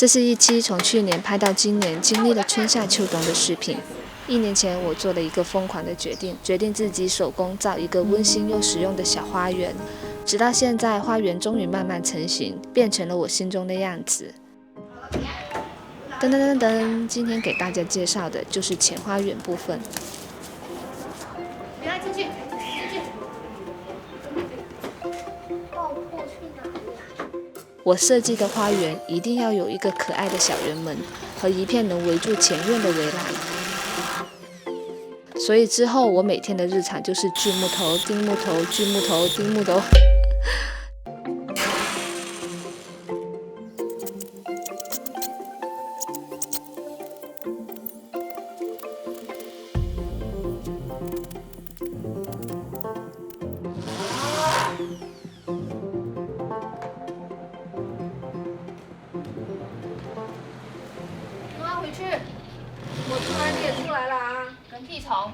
这是一期从去年拍到今年，经历了春夏秋冬的视频。1年前，我做了一个疯狂的决定自己手工造一个温馨又实用的小花园。直到现在，花园终于慢慢成型，变成了我心中的样子。噔噔噔噔，今天给大家介绍的就是前花园部分。进去。我设计的花园一定要有一个可爱的小圆门和一片能围住前院的围栏，所以之后我每天的日常就是锯木头、钉木头、锯木头、钉木头。回去，我出来你也出来了啊！跟屁虫。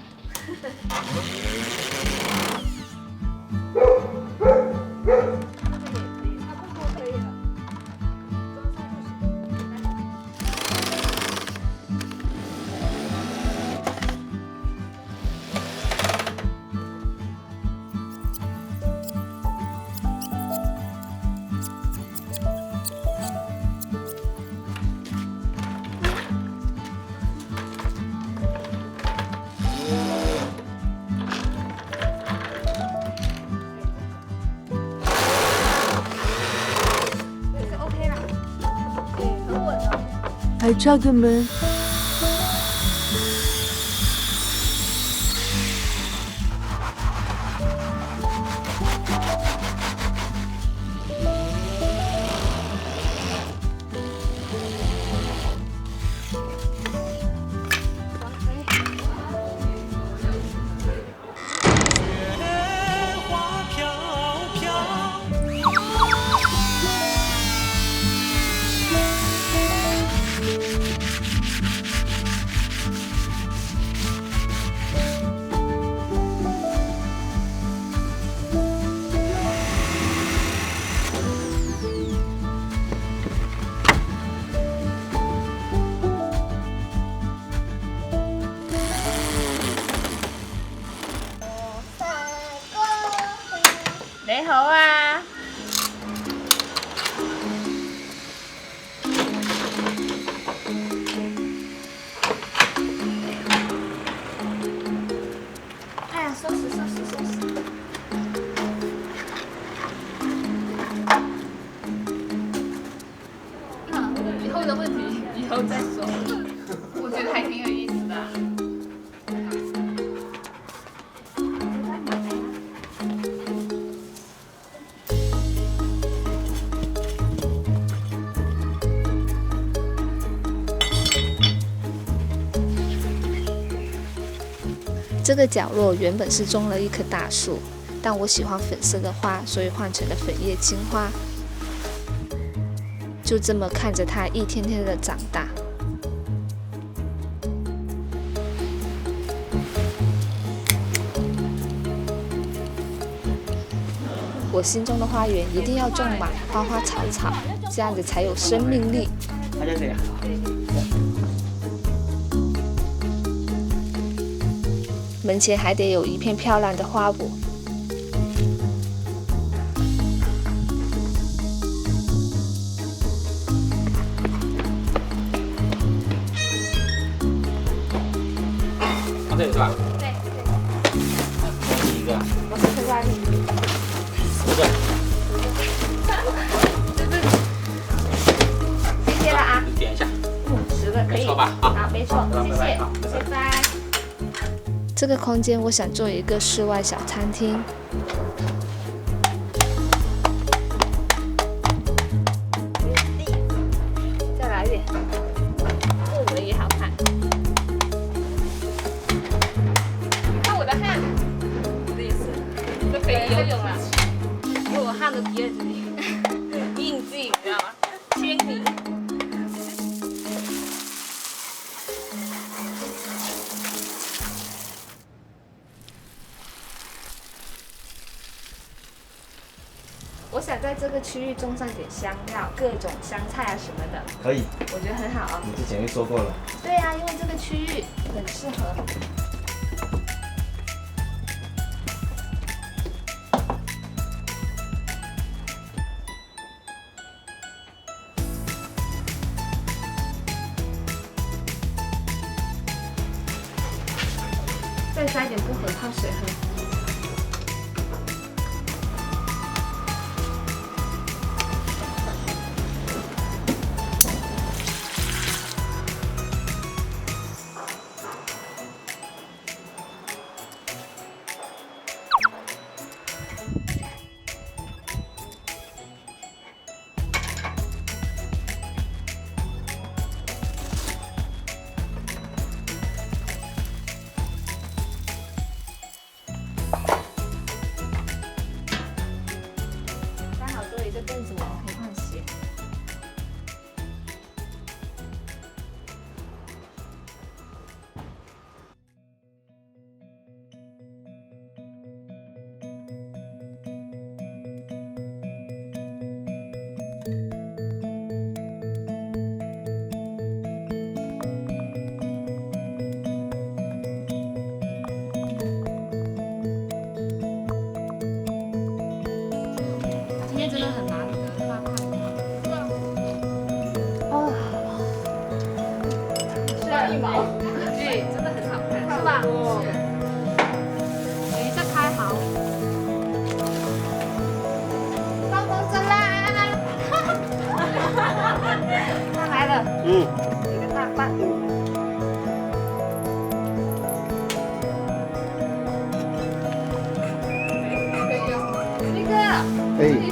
还差个门。你好啊！哎呀，收拾。以后的问题以后再说，我觉得还挺有意思的。这个角落原本是种了一棵大树，但我喜欢粉色的花，所以换成了粉叶青花。就这么看着它一天天的长大。我心中的花园一定要种满花花草草，这样子才有生命力。大家这样。门前还得有一片漂亮的花圃。这个是吧？对。第一个。我是推挂力。10个。谢谢了啊。点一下。10个可以。没错吧？好，没错，谢谢，拜拜。这个空间我想做一个室外小餐厅。再来一点，这个也好看。你看我的汗，我的也是，都可以游泳了。因为我汗都滴在这里，印记你知道吗？签名。我想在在这个区域种上点香料，各种香菜啊什么的，可以，我觉得很好哦。你之前就说过了。对呀、因为这个区域很适合。再加一点薄荷泡水喝。刚好多一个凳子，我们可以换鞋。今天真的很难得，画看哦，是一毛，对，真的很好看，是吧？是。等一下开好。高中生啦！他来了，一个大棒。那个，哎你